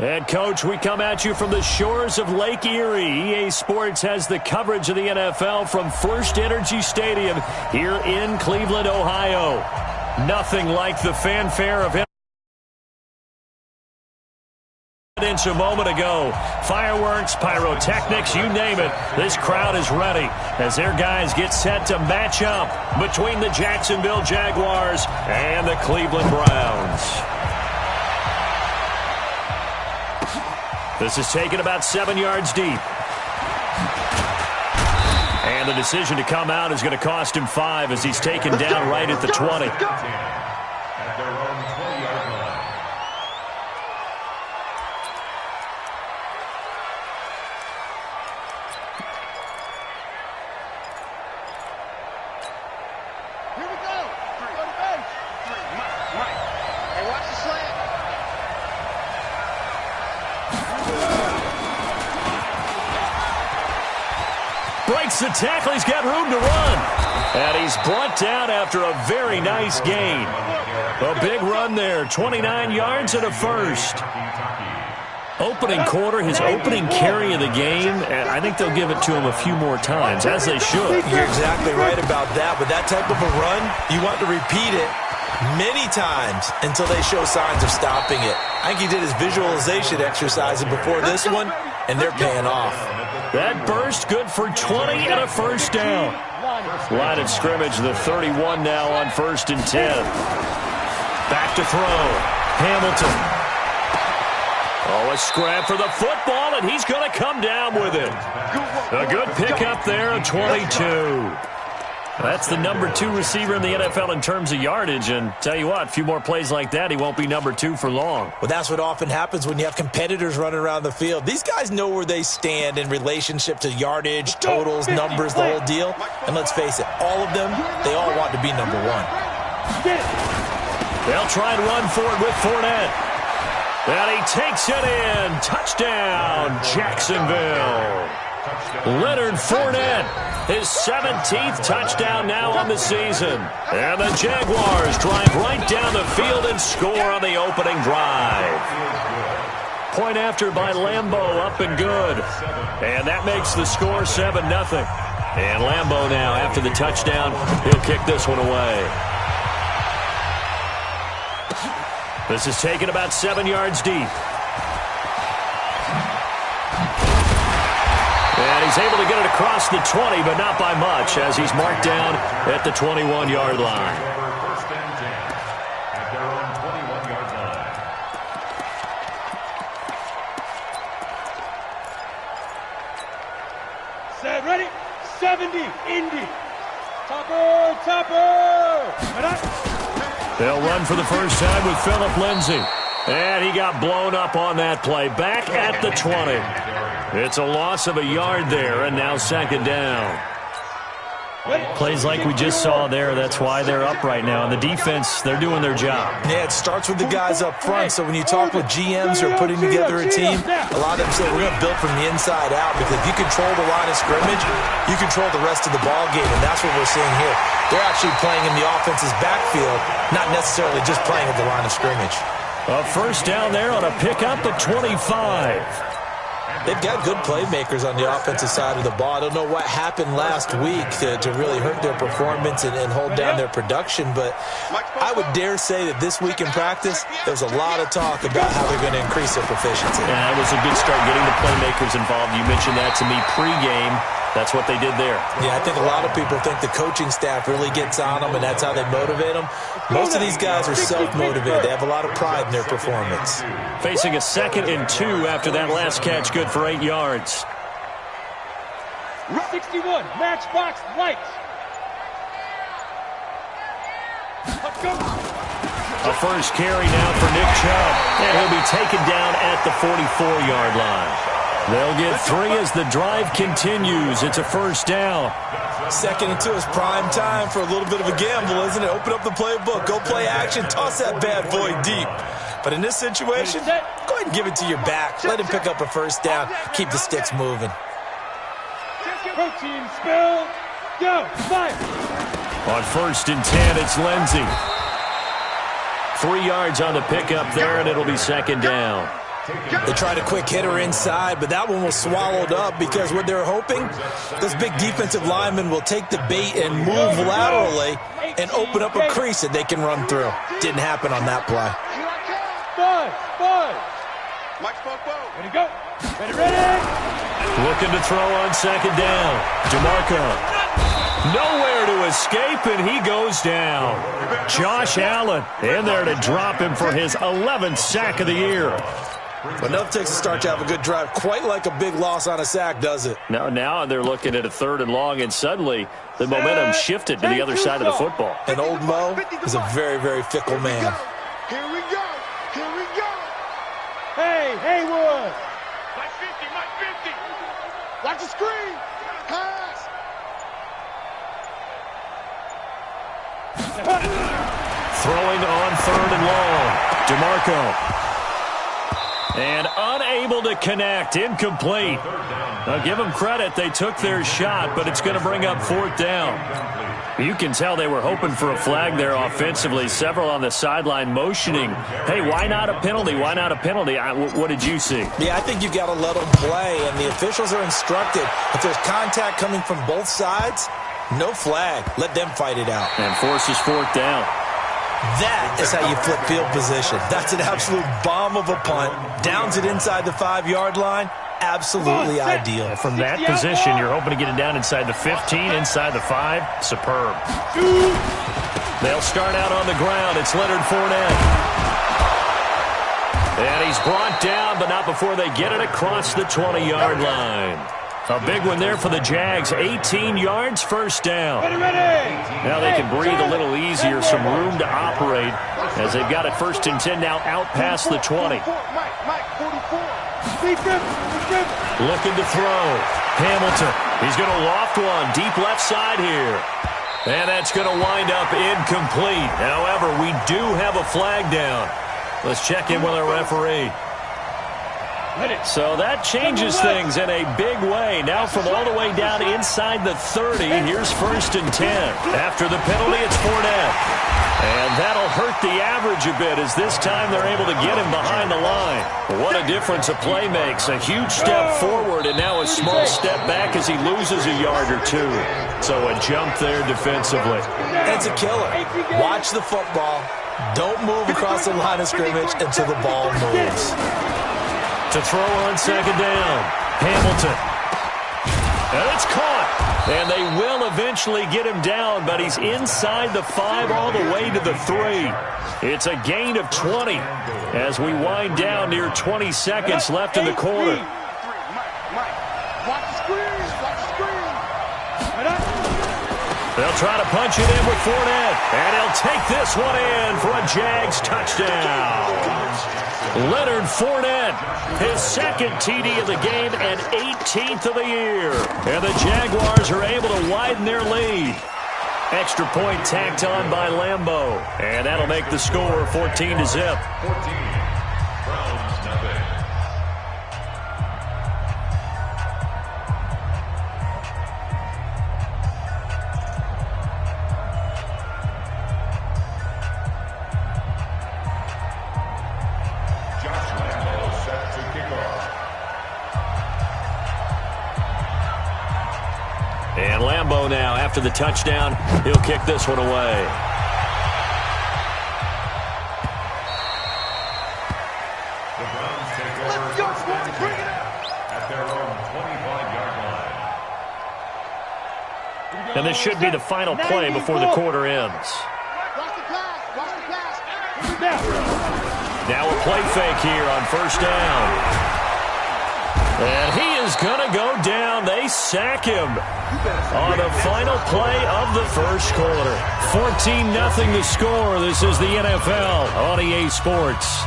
And, Coach, we come at you from the shores of Lake Erie. EA Sports has the coverage of the NFL from First Energy Stadium here in Cleveland, Ohio. Nothing like the fanfare of a moment ago. Fireworks, pyrotechnics, you name it. This crowd is ready as their guys get set to match up between the Jacksonville Jaguars and the Cleveland Browns. This is taken about 7 yards deep. And the decision to come out is going to cost him 5 as he's taken down right at the 20. The tackle, he's got room to run. And he's brought down after a very nice gain. A big run there, 29 yards and a first. Opening quarter, his opening carry of the game, and I think they'll give it to him a few more times, as they should. You're exactly right about that. With that type of a run, you want to repeat it many times until they show signs of stopping it. I think he did his visualization exercises before this one, and they're paying off. That burst good for 20 and a first down. Line of scrimmage, the 31 now on 1st and 10. Back to throw. Hamilton. Oh, a scrap for the football, and he's going to come down with it. A good pickup there, a 22. That's the number 2 receiver in the NFL in terms of yardage, and tell you what, a few more plays like that, he won't be number 2 for long. Well, that's what often happens when you have competitors running around the field. These guys know where they stand in relationship to yardage, totals, numbers, the whole deal. And let's face it, all of them, they all want to be number 1. They'll try and run for it with Fournette. And he takes it in. Touchdown, Jacksonville. Leonard Fournette, his 17th touchdown now on the season. And the Jaguars drive right down the field and score on the opening drive. Point after by Lambeau, up and good. And that makes the score 7-0. And Lambeau now, after the touchdown, he'll kick this one away. This is taken about 7 yards deep. And he's able to get it across the 20, but not by much, as he's marked down at the 21-yard line. Set, ready, 70, Indy. Topper. They'll run for the first time with Phillip Lindsay. And he got blown up on that play. Back at the 20. It's a loss of a yard there, and now 2nd down. Plays like we just saw there, that's why they're up right now. And the defense, they're doing their job. Yeah, it starts with the guys up front. So when you talk with GMs who are putting together a team, a lot of them say we're going to build from the inside out, because if you control the line of scrimmage, you control the rest of the ball game, and that's what we're seeing here. They're actually playing in the offense's backfield, not necessarily just playing at the line of scrimmage. A first down there on a pickup at 25. They've got good playmakers on the offensive side of the ball. I don't know what happened last week to really hurt their performance and hold down their production, but I would dare say that this week in practice, there was a lot of talk about how they're going to increase their proficiency. Yeah, that was a good start, getting the playmakers involved. You mentioned that to me pregame. That's what they did there. Yeah, I think a lot of people think the coaching staff really gets on them, and that's how they motivate them. Most of these guys are self-motivated. They have a lot of pride in their performance. Facing a 2nd and 2 after that last catch, good for 8 yards. 61, matchbox light. Let's go. A first carry now for Nick Chubb, and he'll be taken down at the 44-yard line. They'll get 3 as the drive continues. It's a first down. 2nd and 2 is prime time for a little bit of a gamble, isn't it? Open up the playbook, go play action, toss that bad boy deep. But in this situation, go ahead and give it to your back. Let him pick up a first down. Keep the sticks moving. Protein spill. Go. Fire. On 1st and 10, it's Lindsay. 3 yards on the pickup there, and it'll be 2nd down. They tried a quick hitter inside, but that one was swallowed up because what they're hoping, this big defensive lineman will take the bait and move laterally and open up a crease that they can run through. Didn't happen on that play. Ready, go. Ready. Looking to throw on second down. DeMarco. Nowhere to escape, and he goes down. Josh Allen in there to drop him for his 11th sack of the year. Enough takes to start to have a good drive. Quite like a big loss on a sack, does it? Now they're looking at a 3rd and long, and suddenly the momentum shifted to the other side of the football. And old Mo is a very, very fickle man. Here we go. Hey, Haywood. Mike 50. Watch the screen. Pass. Throwing on 3rd and long. DeMarco. And unable to connect. Incomplete. Now, give them credit. They took their shot, but it's going to bring up 4th down. You can tell they were hoping for a flag there offensively. Several on the sideline motioning. Hey, why not a penalty? Why not a penalty? What did you see? Yeah, I think you've got to let them play, and the officials are instructed. If there's contact coming from both sides, no flag. Let them fight it out. And forces 4th down. That is how you flip field position. That's an absolute bomb of a punt. Downs it inside the 5-yard line. Absolutely ideal. From that position, you're hoping to get it down inside the 15, inside the 5. Superb. They'll start out on the ground. It's Leonard Fournette. And he's brought down, but not before they get it across the 20-yard line. A big one there for the Jags. 18 yards, 1st down. Now they can breathe a little easier, some room to operate as they've got it 1st and 10 now out past the 20. Looking to throw. Hamilton. He's going to loft one deep left side here. And that's going to wind up incomplete. However, we do have a flag down. Let's check in with our referee. So that changes things in a big way. Now from all the way down inside the 30, here's 1st and 10. After the penalty, it's Fournette. And that'll hurt the average a bit as this time they're able to get him behind the line. What a difference a play makes. A huge step forward and now a small step back as he loses a yard or 2. So a jump there defensively. It's a killer. Watch the football. Don't move across the line of scrimmage until the ball moves. To throw on second down. Hamilton. And it's caught. And they will eventually get him down, but he's inside the 5 all the way to the 3. It's a gain of 20 as we wind down near 20 seconds left in the quarter. Watch the screen. They'll try to punch it in with Fournette. And he'll take this one in for a Jags touchdown. Leonard Fournette, his 2nd TD of the game and 18th of the year. And the Jaguars are able to widen their lead. Extra point tacked on by Lambeau. And that'll make the score 14-0. And Lambeau now, after the touchdown, he'll kick this one away. The Browns take over first and 10 at their own 25-yard line. And this should be the final play before the quarter ends. Watch the pass. Now a play fake here on 1st down. And he is going to go down. They sack him on the final play of the 1st quarter. 14-0 the score. This is the NFL on EA Sports.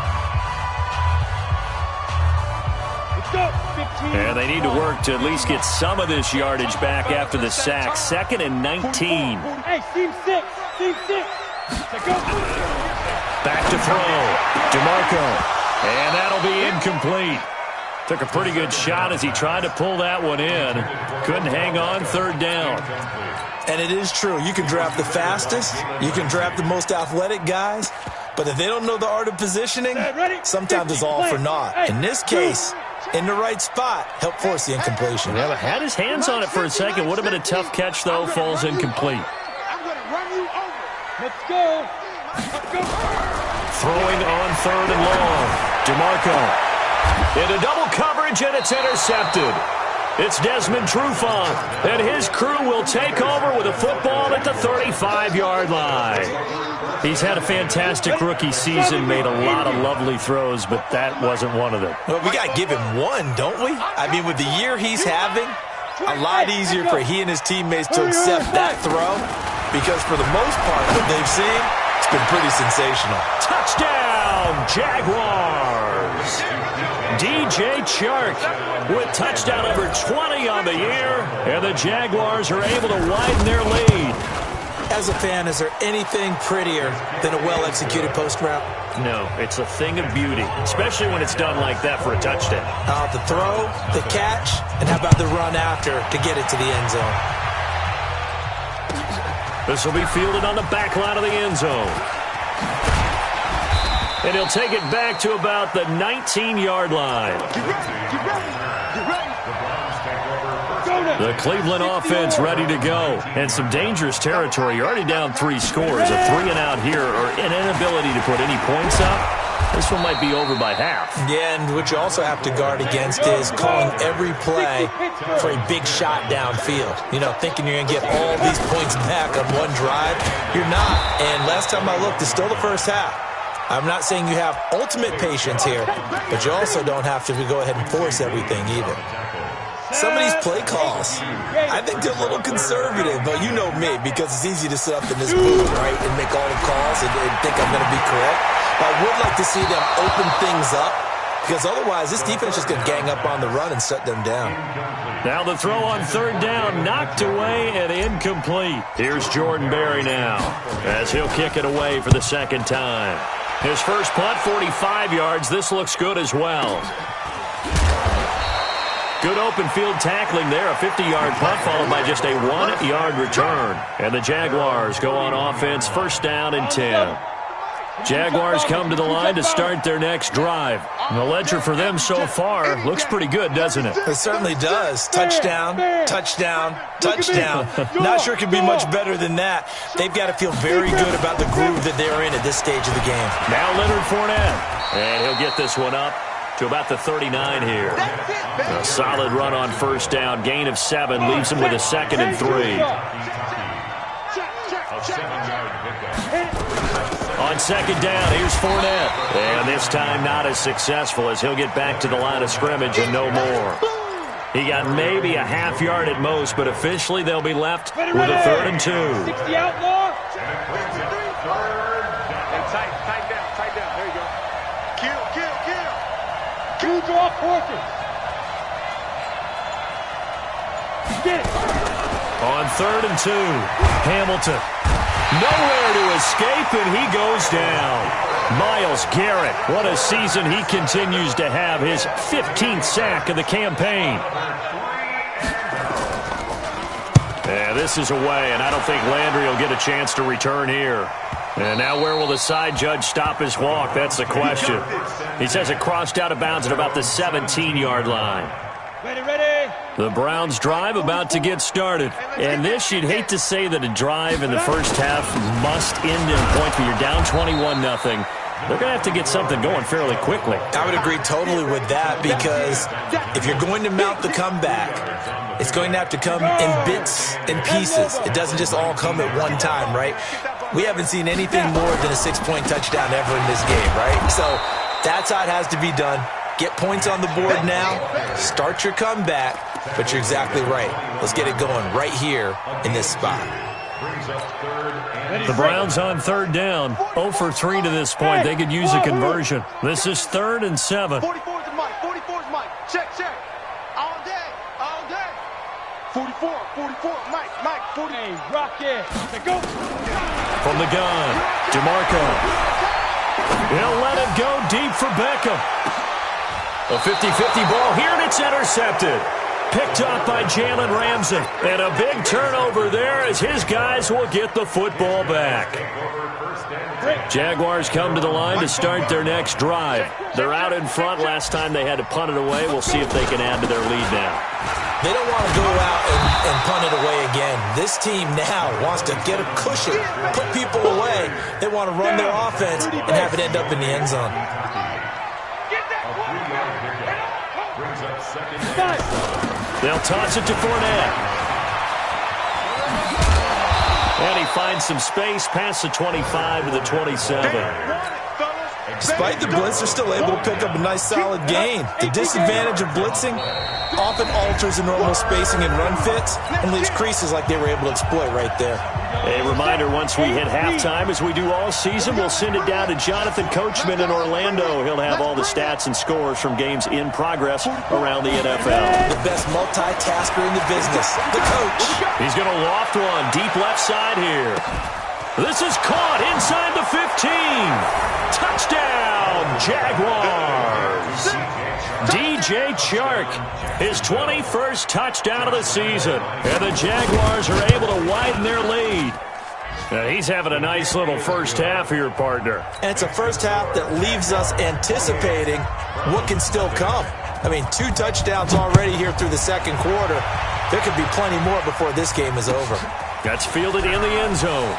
And they need to work to at least get some of this yardage back after the sack. 2nd and 19. Hey, team 6. Back to throw. DeMarco. And that'll be incomplete. Took a pretty good shot as he tried to pull that one in. Couldn't hang on 3rd down. And it is true. You can draft the fastest. You can draft the most athletic guys. But if they don't know the art of positioning, sometimes it's all for naught. In this case, in the right spot, help force the incompletion. Yeah, but had his hands on it for a second. Would have been a tough catch, though. Falls incomplete. I'm going to run you over. Let's go. Let's go. Throwing on 3rd and long. DeMarco into double coverage, and it's intercepted. It's Desmond Trufant, and his crew will take over with a football at the 35-yard line. He's had a fantastic rookie season, made a lot of lovely throws, but that wasn't one of them. Well, we got to give him one, don't we? I mean, with the year he's having, a lot easier for he and his teammates to accept that throw because for the most part, what they've seen, it's been pretty sensational. Touchdown, Jaguars! DJ Chark with touchdown number 20 on the year, and the Jaguars are able to widen their lead. As a fan, is there anything prettier than a well-executed post route? No, it's a thing of beauty, especially when it's done like that for a touchdown. The throw, the catch, and how about the run after to get it to the end zone? This will be fielded on the back line of the end zone. And he'll take it back to about the 19-yard line. The Cleveland offense ready to go. And some dangerous territory. You're already down 3 scores. A 3-and-out here or an inability to put any points up. This one might be over by half. Yeah, and what you also have to guard against is calling every play for a big shot downfield. You know, thinking you're going to get all these points back on one drive. You're not. And last time I looked, it's still the first half. I'm not saying you have ultimate patience here, but you also don't have to go ahead and force everything either. Some of these play calls, I think they're a little conservative, but you know me, because it's easy to sit up in this booth, right, and make all the calls and think I'm going to be correct. But I would like to see them open things up, because otherwise this defense is going to gang up on the run and shut them down. Now the throw on 3rd down, knocked away and incomplete. Here's Jordan Berry now, as he'll kick it away for the 2nd time. His first punt, 45 yards. This looks good as well. Good open field tackling there. A 50-yard punt followed by just a 1-yard return. And the Jaguars go on offense, 1st down and 10. Jaguars come to the line to start their next drive. And the ledger for them so far looks pretty good, doesn't it? It certainly does. Touchdown, touchdown, touchdown. Not sure it could be much better than that. They've got to feel very good about the groove that they're in at this stage of the game. Now Leonard Fournette. And he'll get this one up to about the 39 here. A solid run on 1st down. Gain of 7 leaves him with a 2nd and 3. On 2nd down, here's Fournette. And this time not as successful as he'll get back to the line of scrimmage and no more. He got maybe a half yard at most, but officially they'll be left with a 3rd and 2. 60 outlaw. Tight down. There you go. Kill. Two draw horses. Get it. On 3rd and 2, Hamilton. Nowhere to escape, and he goes down. Myles Garrett, what a season he continues to have. His 15th sack of the campaign. Yeah, this is away, and I don't think Landry will get a chance to return here. And now where will the side judge stop his walk? That's the question. He says it crossed out of bounds at about the 17-yard line. Ready. The Browns drive about to get started. And this, you'd hate to say that a drive in the first half must end in points, but you're down 21-0. They're going to have to get something going fairly quickly. I would agree totally with that, because if you're going to mount the comeback, it's going to have to come in bits and pieces. It doesn't just all come at one time, right? We haven't seen anything more than a 6-point touchdown ever in this game, right? So that's how it has to be done. Get points on the board now, start your comeback, but you're exactly right. Let's get it going right here in this spot. The Browns on 3rd down, 0 for 3 to this point. They could use a conversion. This is 3rd and 7. 44's Mike. 44's Mike. Check. All day. 44, Mike, 40. Hey, rock it. Go. From the gun, DeMarco. He'll let it go deep for Beckham. A 50-50 ball here, and it's intercepted. Picked up by Jalen Ramsey. And a big turnover there as his guys will get the football back. Jaguars come to the line to start their next drive. They're out in front. Last time they had to punt it away. We'll see if they can add to their lead now. They don't want to go out and punt it away again. This team now wants to get a cushion, put people away. They want to run their offense and have it end up in the end zone. They'll toss it to Fournette. And he finds some space past the 25 to the 27. Despite the blitz, they're still able to pick up a nice solid gain. The disadvantage of blitzing often alters the normal spacing and run fits and leaves creases like they were able to exploit right there. A reminder, once we hit halftime, as we do all season, we'll send it down to Jonathan Coachman in Orlando. He'll have all the stats and scores from games in progress around the NFL. The best multitasker in the business, the coach. He's going to loft one deep left side here. This is caught inside the 15. Touchdown, Jaguars. DJ Chark, his 21st touchdown of the season. And the Jaguars are able to widen their lead. Now he's having a nice little first half here, partner. And it's a first half that leaves us anticipating what can still come. I mean, 2 touchdowns already here through the second quarter. There could be plenty more before this game is over. That's fielded in the end zone.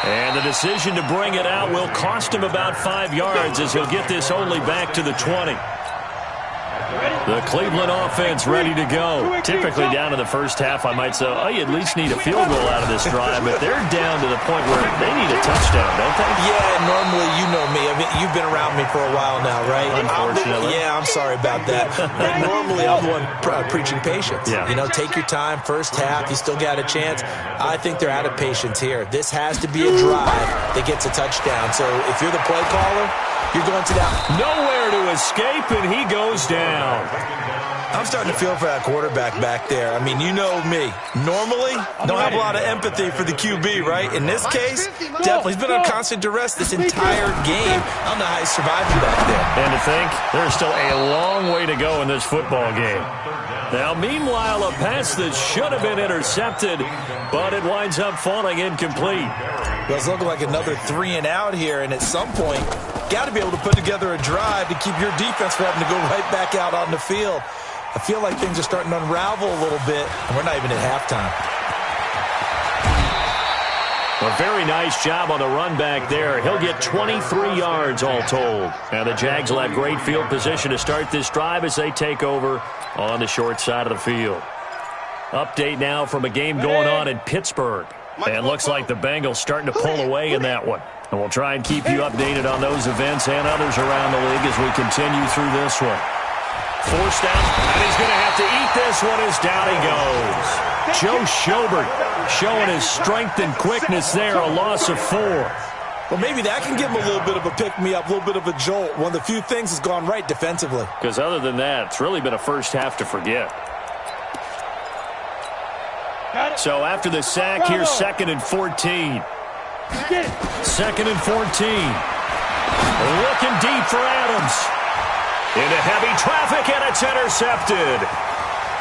And the decision to bring it out will cost him about 5 yards as he'll get this only back to the 20. The Cleveland offense ready to go. Typically down to the first half, I might say, oh, you at least need a field goal out of this drive, but they're down to the point where they need a touchdown, don't they? Yeah, normally, you know me. I mean, you've been around me for a while now, right? Unfortunately. I'm sorry about that. But normally, I'm the one preaching patience. Yeah. You know, take your time, first half, you still got a chance. I think they're out of patience here. This has to be a drive that gets a touchdown. So if you're the play caller, you're going to that. Nowhere to escape, and he goes down. I'm starting to feel for that quarterback back there. I mean, you know me. Normally, don't have a lot of empathy for the QB, right? In this case, definitely. He's been on constant duress this entire game. I don't know how he's surviving back there. And to think, there's still a long way to go in this football game. Now, meanwhile, a pass that should have been intercepted, but it winds up falling incomplete. Well, it's looking like another 3 and out here, and at some point, got to be able to put together a drive to keep your defense from having to go right back out on the field. I feel like things are starting to unravel a little bit, and we're not even at halftime. A very nice job on the run back there. He'll get 23 yards all told. Now the Jags will have great field position to start this drive as they take over on the short side of the field. Update now from a game going on in Pittsburgh. And looks like the Bengals starting to pull away in that one. And we'll try and keep you updated on those events and others around the league as we continue through this one. Forced out, and he's going to have to eat this one as down he goes. Joe Schobert showing his strength and quickness there, a loss of 4. Well, maybe that can give him a little bit of a pick-me-up, a little bit of a jolt. One of the few things has gone right defensively. Because other than that, it's really been a first half to forget. So after the sack, here's 2nd and 14. 2nd and 14. Looking deep for Adams. Into heavy traffic, and it's intercepted.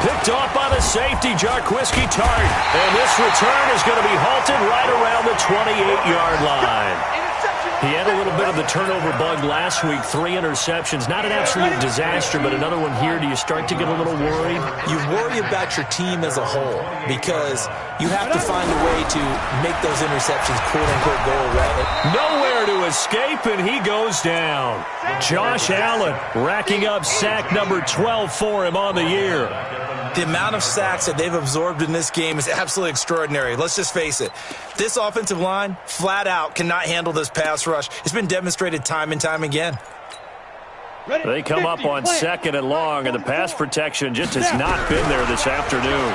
Picked off by the safety, Jarquiski Tart. And this return is going to be halted right around the 28-yard line. He had a little bit of the turnover bug last week, 3 interceptions. Not an absolute disaster, but another one here. Do you start to get a little worried? You worry about your team as a whole because you have to find a way to make those interceptions quote-unquote go away. Nowhere to escape, and he goes down. Josh Allen racking up sack number 12 for him on the year. The amount of sacks that they've absorbed in this game is absolutely extraordinary. Let's just face it. This offensive line, flat out, cannot handle this pass rush. It's been demonstrated time and time again. They come up on 2nd and long, and the pass protection just has not been there this afternoon.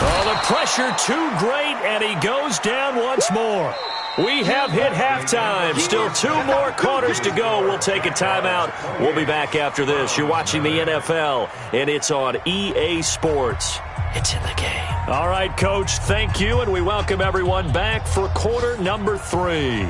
Oh, the pressure too great, and he goes down once more. We have hit halftime. Still 2 more quarters to go. We'll take a timeout. We'll be back after this. You're watching the NFL, and it's on EA Sports. It's in the game. All right, Coach, thank you, and we welcome everyone back for quarter number 3.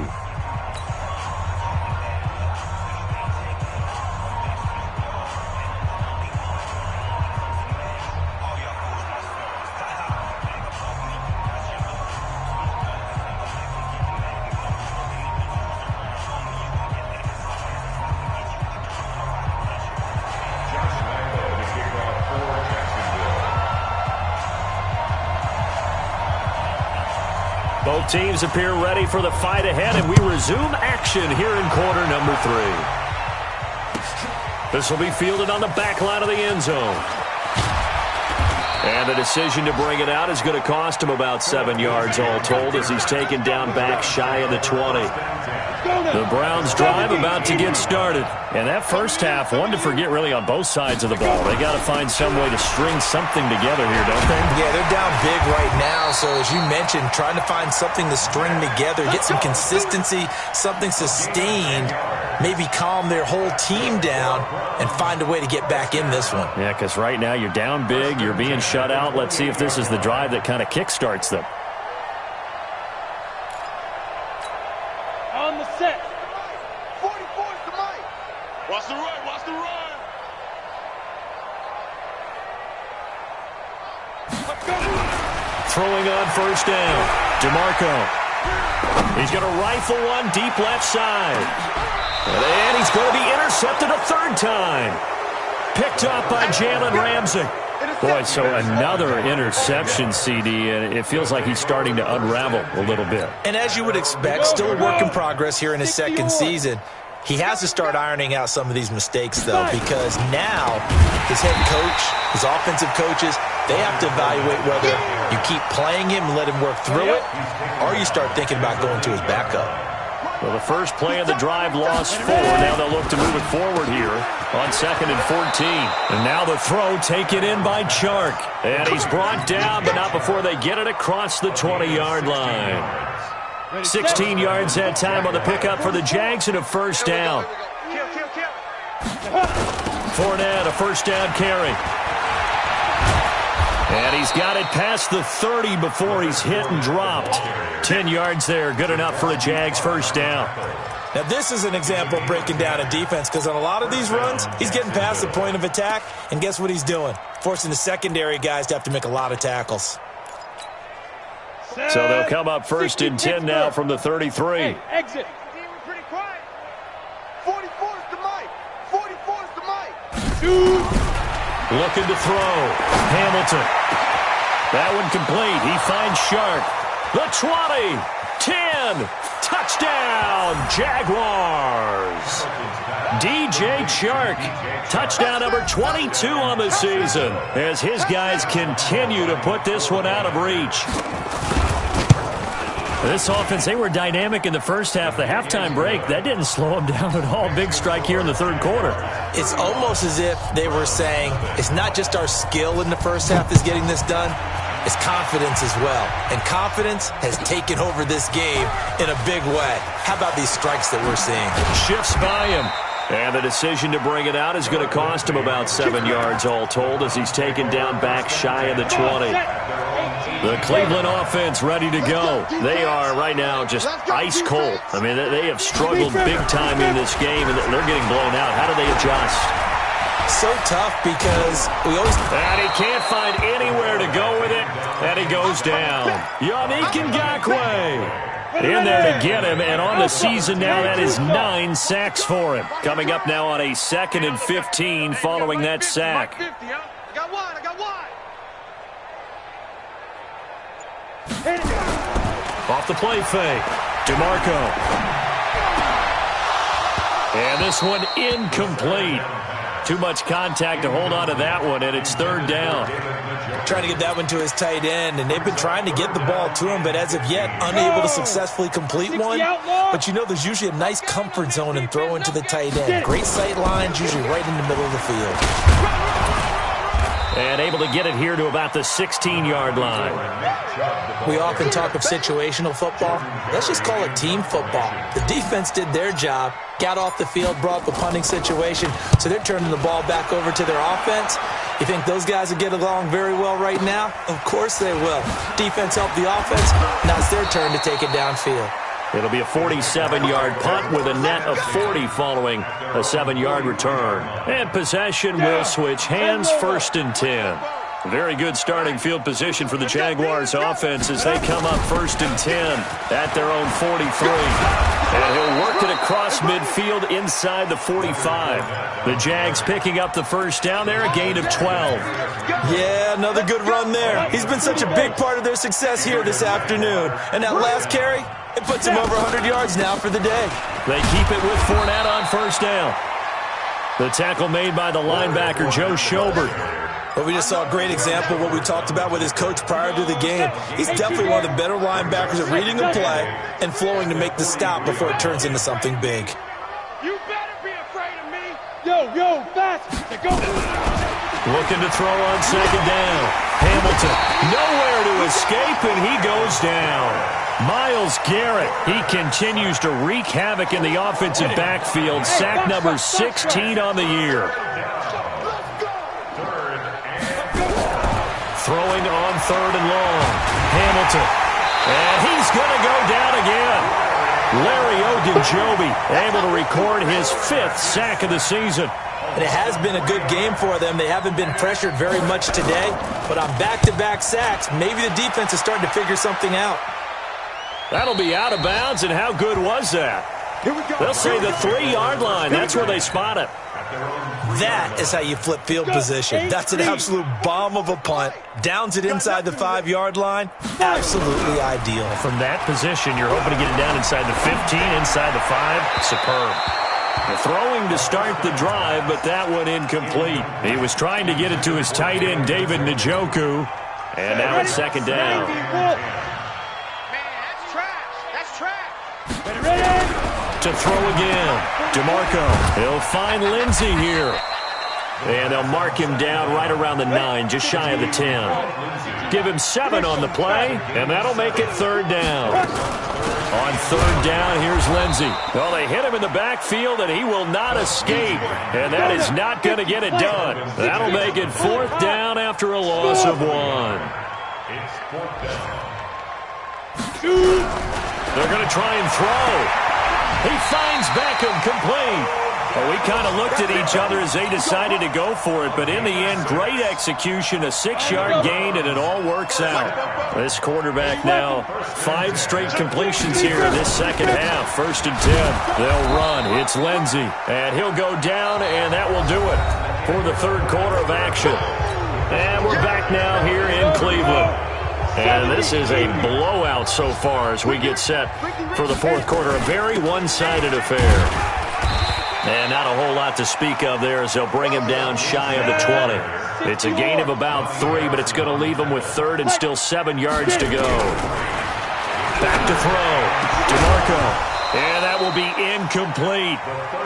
Both teams appear ready for the fight ahead, and we resume action here in quarter number 3. This will be fielded on the back line of the end zone. And the decision to bring it out is going to cost him about 7 yards all told as he's taken down back shy of the 20. The Browns drive about to get started. And that first half, one to forget really on both sides of the ball. They got to find some way to string something together here, don't they? Yeah, they're down big right now. So as you mentioned, trying to find something to string together, get some consistency, something sustained, maybe calm their whole team down and find a way to get back in this one. Yeah, because right now you're down big, you're being shut out. Let's see if this is the drive that kind of kickstarts them. On the set. 44 is the mic. Watch the run, watch the run. Throwing on first down. DeMarco. He's going to rifle one deep left side. And he's going to be intercepted a third time. Picked up by Jalen Ramsey. Boy, so another interception, CD, and it feels like he's starting to unravel a little bit. And as you would expect, still a work in progress here in his second season. He has to start ironing out some of these mistakes, though, because now his head coach, his offensive coaches, they have to evaluate whether you keep playing him and let him work through it, or you start thinking about going to his backup. Well, the first play of the drive lost 4. Now they'll look to move it forward here on 2nd and 14. And now the throw taken in by Chark. And he's brought down, but not before they get it across the 20-yard line. 16 yards that time on the pickup for the Jags and a first down. Fournette, a first down carry. And he's got it past the 30 before he's hit and dropped. 10 yards there, good enough for a Jags first down. Now, this is an example of breaking down a defense because on a lot of these runs, he's getting past the point of attack, and guess what he's doing? Forcing the secondary guys to have to make a lot of tackles. So they'll come up first and 10 now from the 33. Hey, exit. Pretty quiet. 44 is the mic. 44 is the mic. Looking to throw. Hamilton. That one complete. He finds Shark. The 20. 10. Touchdown, Jaguars. DJ Chark. Touchdown number 22 on the season as his guys continue to put this one out of reach. This offense, they were dynamic in the first half. The halftime break, that didn't slow them down at all. Big strike here in the third quarter. It's almost as if they were saying, it's not just our skill in the first half that's getting this done, it's confidence as well. And confidence has taken over this game in a big way. How about these strikes that we're seeing? Shifts by him. And the decision to bring it out is going to cost him about 7 yards all told as he's taken down back shy of the 20. The Cleveland offense ready to go. They are right now just ice cold. I mean, they have struggled big time in this game, and they're getting blown out. How do they adjust? So tough because we always... And he can't find anywhere to go with it, and he goes down. Yannick Ngakoue in there to get him, and on the season now, that is 9 sacks for him. Coming up now on a 2nd and 15 following that sack. I got one, I got one. Off the play fake. DeMarco. And this one incomplete. Too much contact to hold on to that one, and it's third down. Trying to get that one to his tight end, and they've been trying to get the ball to him, but as of yet, unable to successfully complete one. But you know there's usually a nice comfort zone in throwing to the tight end. Great sight lines, usually right in the middle of the field. And able to get it here to about the 16-yard line. We often talk of situational football. Let's just call it team football. The defense did their job, got off the field, brought the punting situation, so they're turning the ball back over to their offense. You think those guys will get along very well right now? Of course they will. Defense helped the offense. Now it's their turn to take it downfield. It'll be a 47-yard punt with a net of 40 following a 7-yard return. And possession will switch hands, 1st and 10. Very good starting field position for the Jaguars offense as they come up 1st and 10 at their own 43. And he'll work it across midfield inside the 45. The Jags picking up the first down there, a gain of 12. Yeah, another good run there. He's been such a big part of their success here this afternoon. And that last carry, it puts him over 100 yards now for the day. They keep it with Fournette on first down. The tackle made by the linebacker, Joe Schobert. Well, we just saw a great example of what we talked about with his coach prior to the game. He's definitely one of the better linebackers at reading a play and flowing to make the stop before it turns into something big. You better be afraid of me. Yo, fast. Go. Looking to throw on second down. Hamilton, nowhere to escape, and he goes down. Myles Garrett, he continues to wreak havoc in the offensive backfield. Sack number 16 on the year. Throwing on 3rd and long. Hamilton. And he's going to go down again. Larry Ogunjobi able to record his 5th sack of the season. And it has been a good game for them. They haven't been pressured very much today. But on back-to-back sacks, maybe the defense is starting to figure something out. That'll be out of bounds, and how good was that? They'll say the 3-yard line. That's where they spot it. That is how you flip field position. That's an absolute bomb of a punt. Downs it inside the 5-yard line. Absolutely ideal. From that position, you're hoping to get it down inside the 15, inside the 5. Superb. The throwing to start the drive, but that one incomplete. He was trying to get it to his tight end, David Njoku. And now it's second down. Man, that's trash. That's trash. Ready. To throw again. DeMarco. He'll find Lindsey here. And they'll mark him down right around the 9, just shy of the 10. Give him 7 on the play, and that'll make it 3rd down. On 3rd down, here's Lindsey. Well, they hit him in the backfield, and he will not escape. And that is not going to get it done. That'll make it 4th down after a loss of 1. It's 4th down. They're going to try and throw. He finds Beckham complete. Well, we kind of looked at each other as they decided to go for it, but in the end, great execution, a 6-yard gain, and it all works out. This quarterback now, 5 straight completions here in this second half. 1st and 10. They'll run. It's Lindsey, and he'll go down, and that will do it for the 3rd quarter of action. And we're back now here in Cleveland. And this is a blowout so far as we get set for the 4th quarter. A very one-sided affair. And not a whole lot to speak of there as they'll bring him down shy of the 20. It's a gain of about 3, but it's going to leave him with 3rd and still 7 yards to go. Back to throw. DeMarco. And that will be incomplete.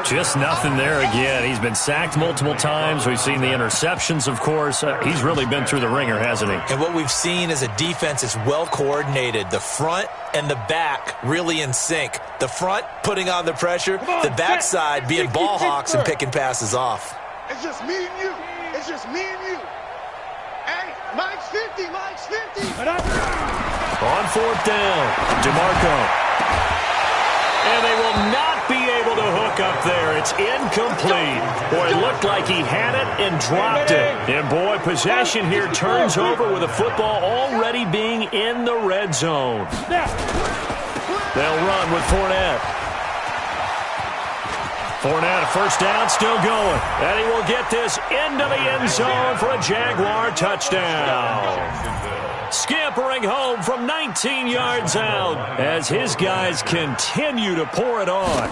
Just nothing there again. He's been sacked multiple times. We've seen the interceptions, of course. He's really been through the ringer, hasn't he? And what we've seen is a defense is well coordinated. The front and the back really in sync. The front putting on the pressure. The backside being ball hawks and picking passes off. It's just me and you. It's just me and you. Hey, Mike's 50. Mike's 50. On 4th down, DeMarco. And they will not be able to hook up there. It's incomplete. Boy, it looked like he had it and dropped it. And, boy, possession here turns over with a football already being in the red zone. They'll run with Fournette. Fournette, a 1st down, still going. And he will get this into the end zone for a Jaguar touchdown. Scampering home from 19 yards out as his guys continue to pour it on.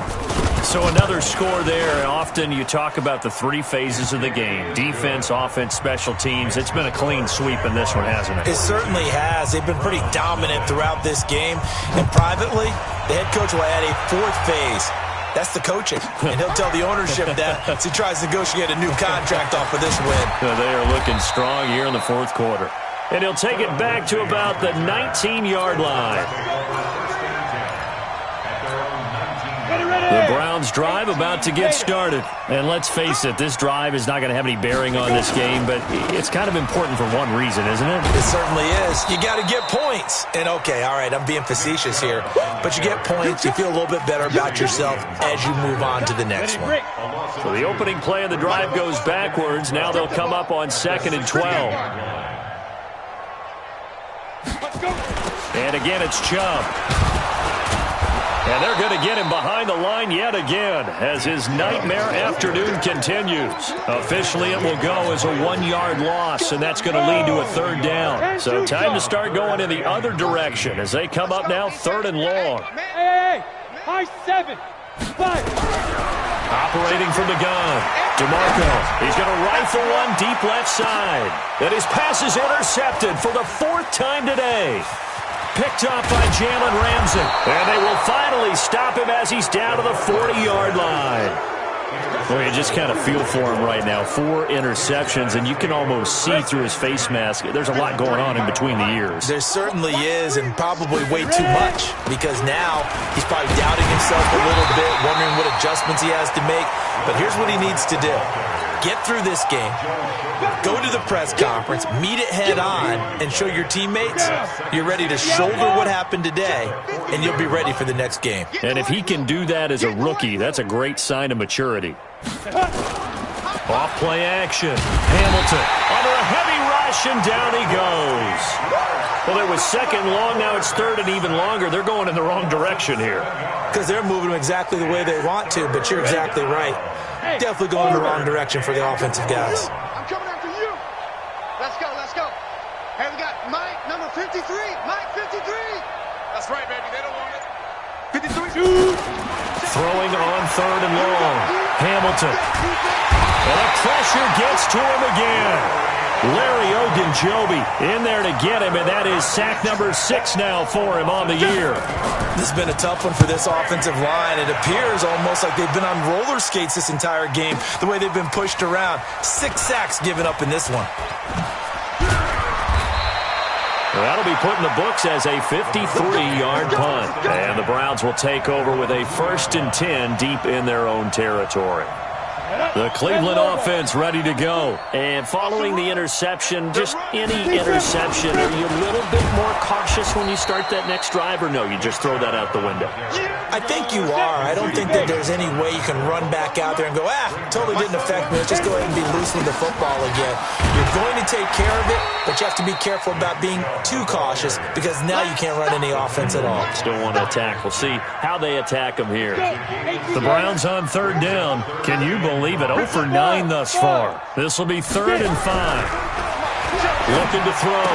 So another score there. Often you talk about the 3 phases of the game. Defense, offense, special teams. It's been a clean sweep in this one, hasn't it? It certainly has. They've been pretty dominant throughout this game. And privately, the head coach will add a 4th phase. That's the coaching. And he'll tell the ownership that as he tries to negotiate a new contract off of this win. They are looking strong here in the 4th quarter. And he'll take it back to about the 19-yard line. The Browns drive about to get started. And let's face it, this drive is not going to have any bearing on this game, but it's kind of important for one reason, isn't it? It certainly is. You got to get points. And, okay, all right, I'm being facetious here. But you get points, you feel a little bit better about yourself as you move on to the next one. So the opening play of the drive goes backwards. Now they'll come up on 2nd and 12. And again, it's Chubb. And they're going to get him behind the line yet again as his nightmare afternoon continues. Officially, it will go as a 1-yard loss, and that's going to lead to a 3rd down. So time to start going in the other direction as they come up now 3rd and long. Hey, high 7, 5. Operating from the gun, DeMarco. He's going to rifle one deep left side. And his pass is intercepted for the 4th time today. Picked off by Jalen Ramsey. And they will finally stop him as he's down to the 40-yard line. Well, you just kind of feel for him right now. 4 interceptions, and you can almost see through his face mask. There's a lot going on in between the ears. There certainly is, and probably way too much, because now he's probably doubting himself a little bit, wondering what adjustments he has to make. But here's what he needs to do. Get through this game, go to the press conference, meet it head on, and show your teammates you're ready to shoulder what happened today, and you'll be ready for the next game. And if he can do that as a rookie, that's a great sign of maturity. Off play action. Hamilton under a heavy rush, and down he goes. Well, it was 2nd long, now it's 3rd and even longer. They're going in the wrong direction here. Because they're moving exactly the way they want to, but you're exactly right. Definitely going in the wrong direction for the offensive guys. I'm coming after you. Let's go, let's go. Hey, we got Mike, number 53. Mike, 53. That's right, baby. They don't want it. 53. Throwing on 3rd and long. Hamilton. And the pressure gets to him again. Larry Ogunjobi in there to get him, and that is sack number 6 now for him on the year. This has been a tough one for this offensive line. It appears almost like they've been on roller skates this entire game, the way they've been pushed around. 6 sacks given up in this one. That'll be put in the books as a 53-yard punt. And the Browns will take over with a 1st and 10 deep in their own territory. The Cleveland offense ready to go. And following the interception, just any interception, are you a little bit more cautious when you start that next drive, or no, you just throw that out the window? I think you are. I don't think that there's any way you can run back out there and go, totally didn't affect me. Let's just go ahead and be loose with the football again. You're going to take care of it, but you have to be careful about being too cautious, because now you can't run any offense at all. Still want to attack. We'll see how they attack them here. The Browns on 3rd down. Can you believe it? 0 for 9 thus far. This will be 3rd and 5. Looking to throw.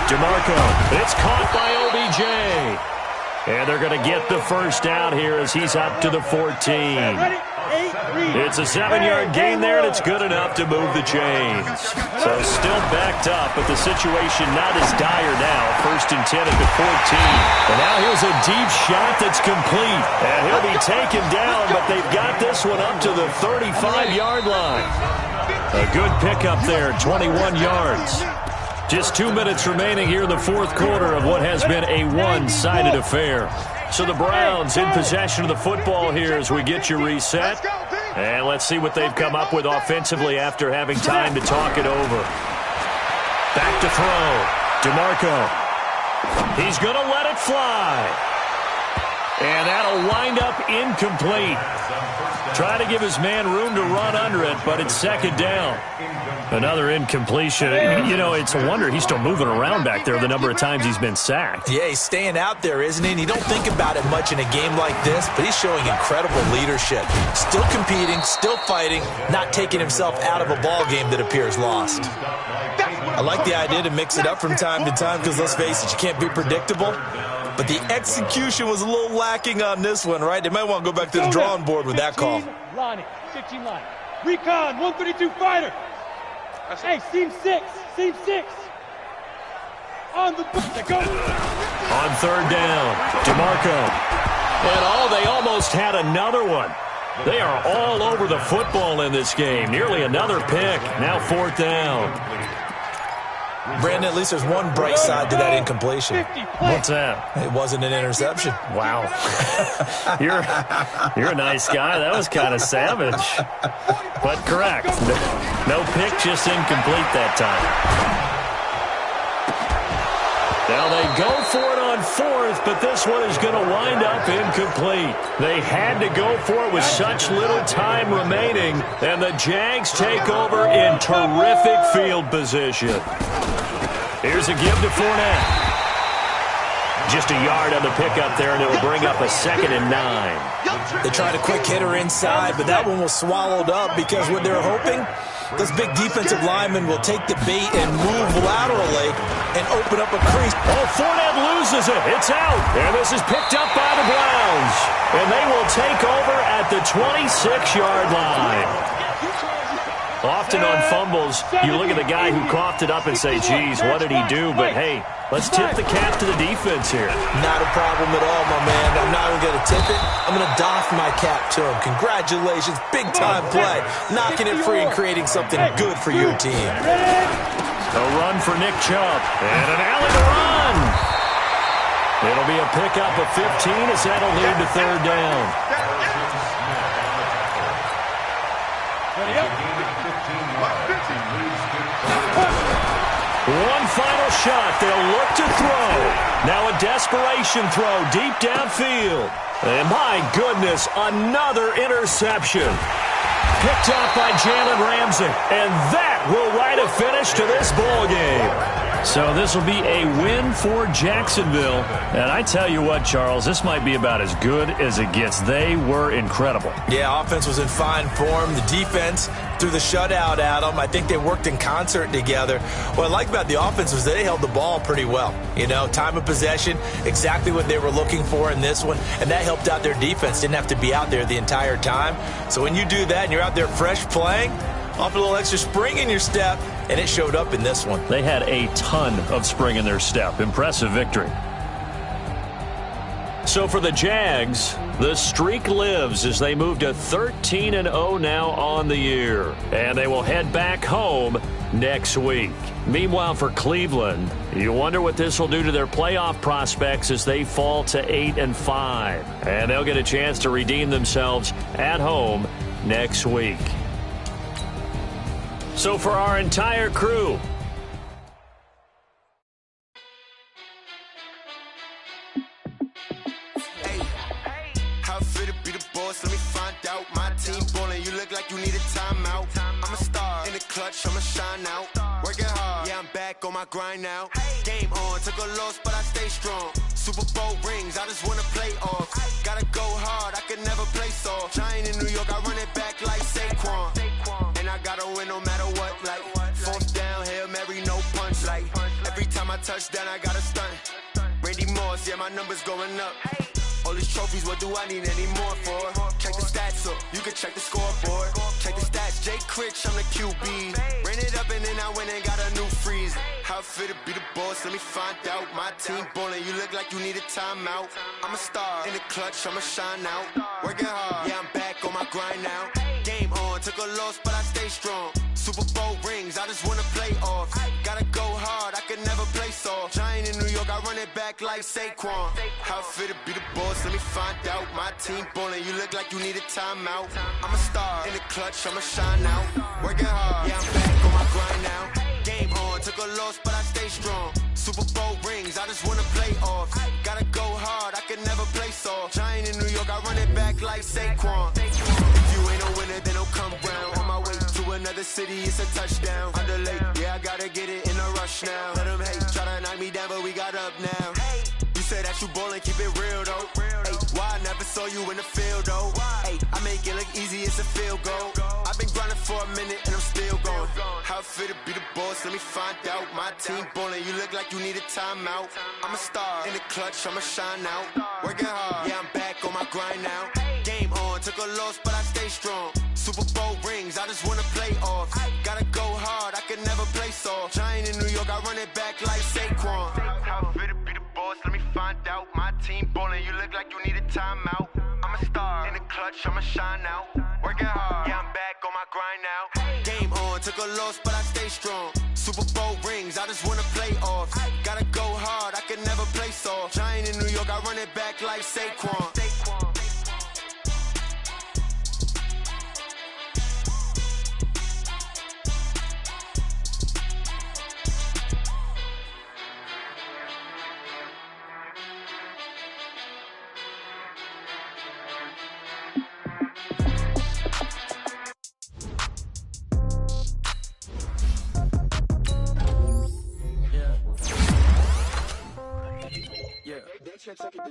DeMarco. It's caught by OBJ. And they're going to get the 1st down here as he's up to the 14. It's a 7-yard gain there, and it's good enough to move the chains. So still backed up, but the situation not as dire now. 1st and 10 at the 14. And now here's a deep shot that's complete. And he'll be taken down, but they've got this one up to the 35-yard line. A good pickup there, 21 yards. Just 2 minutes remaining here in the 4th quarter of what has been a one-sided affair. So the Browns in possession of the football here as we get you reset. And let's see what they've come up with offensively after having time to talk it over. Back to throw. DeMarco. He's going to let it fly. And that'll wind up incomplete. Try to give his man room to run under it, but it's 2nd down. Another incompletion. You know, it's a wonder he's still moving around back there the number of times he's been sacked. Yeah, he's staying out there, isn't he? And you don't think about it much in a game like this, but he's showing incredible leadership. Still competing, still fighting, not taking himself out of a ball game that appears lost. I like the idea to mix it up from time to time because, let's face it, you can't be predictable. But the execution was a little lacking on this one, right? They might want to go back to the drawing board with that call. 15 line. Recon, 132 fighter. Hey, seam 6. Seam 6. On the go. On 3rd down, DeMarco. And they almost had another one. They are all over the football in this game. Nearly another pick. Now 4th down. Brandon, at least there's one bright side to that incompletion. What's that? It wasn't an interception. Wow. You're a nice guy. That was kind of savage. But correct. No pick, just incomplete that time. Now they go for it on 4th, but this one is going to wind up incomplete. They had to go for it with such little time remaining, and the Jags take over in terrific field position. Here's a give to Fournette. Just a yard on the pickup there, and it will bring up a 2nd and 9. They tried a quick hitter inside, but that one was swallowed up because what they're hoping, those big defensive linemen will take the bait and move laterally and open up a crease. Oh, Fournette loses it. It's out. And this is picked up by the Browns. And they will take over at the 26-yard line. Often on fumbles, you look at the guy who coughed it up and say, geez, what did he do? But, hey, let's tip the cap to the defense here. Not a problem at all, my man. I'm not even going to tip it. I'm going to doff my cap to him. Congratulations. Big-time play. Knocking it free and creating something good for your team. A run for Nick Chubb. And an alley to run. It'll be a pickup of 15 as that'll lead to 3rd down. One final shot. They'll look to throw. Now a desperation throw deep downfield. And my goodness, another interception. Picked up by Jalen Ramsey. And that will write a finish to this ball game. So this will be a win for Jacksonville. And I tell you what, Charles, this might be about as good as it gets. They were incredible. Yeah, offense was in fine form. The defense threw the shutout at them. I think they worked in concert together. What I like about the offense was they held the ball pretty well. You know, time of possession, exactly what they were looking for in this one. And that helped out their defense. Didn't have to be out there the entire time. So when you do that and you're out there fresh playing, off a little extra spring in your step, and it showed up in this one. They had a ton of spring in their step. Impressive victory. So for the Jags, the streak lives as they move to 13-0 now on the year. And they will head back home next week. Meanwhile, for Cleveland, you wonder what this will do to their playoff prospects as they fall to 8-5. And they'll get a chance to redeem themselves at home next week. So for our entire crew, hey, how fit to be the boss? Let me find out. My team ballin', you look like you need a timeout. I'm a star in the clutch, I'ma shine out. Working hard, yeah, I'm back on my grind now. Game on, took a loss, but I stay strong. Super Bowl rings, I just wanna play off. Gotta go hard, I can never play soft. Giant in New York, I run it back like Saquon. And I gotta win no matter what, like 4th down, Hail Mary, no punch, like every time I touch down, I gotta stunt. Randy Moss, yeah, my numbers going up. All these trophies, what do I need any more for? Check the stats up, you can check the scoreboard. Check the stats, Jay Critch, I'm the QB. Ran it up and then I went and got a new freeze. How fit to be the boss, let me find out. My team ballin', you look like you need a timeout. I'm a star in the clutch, I'ma shine out. Working hard, yeah, I'm back on my grind now. Game on, took a loss, but I stay strong. Super Bowl rings, I just wanna play off. Gotta go hard, I can never play soft. Giant in New York, I run it back like Saquon. How fit to be the boss, let me find out. My team ballin', you look like you need a timeout. I'm a star in the clutch, I'ma shine out. Working hard, yeah, I'm back on my grind now. Game on, took a loss, but I stay strong. Super Bowl rings, I just wanna play off. Gotta go hard, I can never play soft. Giant in New York, I run it back like Saquon. If you ain't a winner, then don't come round. On my way to another city, it's a touchdown. Underlay, yeah, I gotta get it in a rush now. Let them hate, try to knock me down, but we got up now. You said that you ballin', keep it real though. Hey, why I never saw you in the field though? Hey, I make it look easy, it's a field goal. I've been grinding for a minute and I'm still going. How fit to be the boss, let me find out. My team ballin', you look like you need a timeout. I'm a star in the clutch, I'ma shine out. Working hard, yeah, I'm back on my grind now. Game on, took a loss, but I stay strong. Super Bowl rings, I just wanna play off. Gotta go hard, I can never play soft. Giant in New York, I run it back like Saquon. How fit to be the boss, let me find out. My team ballin', you look like you need a timeout. I'm a star in the clutch, I'ma shine out. Working hard, yeah, I'm back on my grind now. Game on, took a loss, but I stay strong. Super Bowl rings, I just wanna play off. Gotta go hard, I can never play soft. Giant in New York, I run it back like Saquon.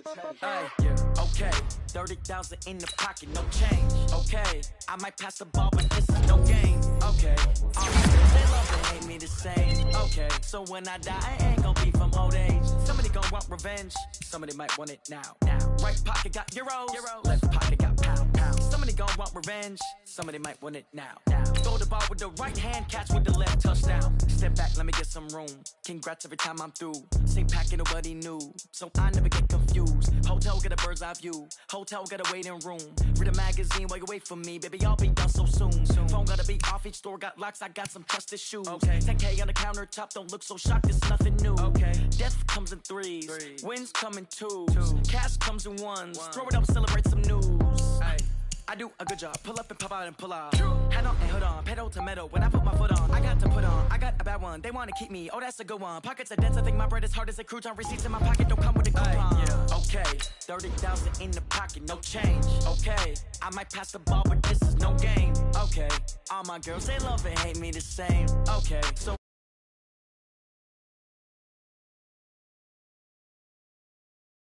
Okay, 30,000 in the pocket, no change. Okay, I might pass the ball, but this is no game. Okay, all my girls, they love and hate me the same. Okay, so when I die, I ain't gon' be from old age. Somebody gon' want revenge, somebody might want it now. Right pocket got euros, left pocket got pounds. Somebody gon' want revenge, somebody might want it now. Throw the ball with the right hand, catch with the left, touchdown. Step back, let me get some room. Congrats every time I'm through. Same packet, nobody new, so I never get confused. Hotel get a bird's eye view, hotel got a waiting room. Read a magazine while you wait for me, baby, I'll be done so soon. Phone gotta be off, each store got locks, I got some trusted shoes. 10K on the countertop, don't look so shocked, it's nothing new. Death comes in threes, wins come in twos, cash comes in ones. Throw it up, celebrate some news. I do a good job, pull up and pop out and pull out. Head on and hood on, pedal to metal. When I put my foot on, I got to put on. I got a bad one, they wanna keep me, oh that's a good one. Pockets are dense, I think my bread is hard as a crouton. Receipts in my pocket, don't come with a coupon. Okay, 30,000 in the pocket, no change. Okay, I might pass the ball, but this is no game. Okay, all my girls, they love and hate me the same. Okay, so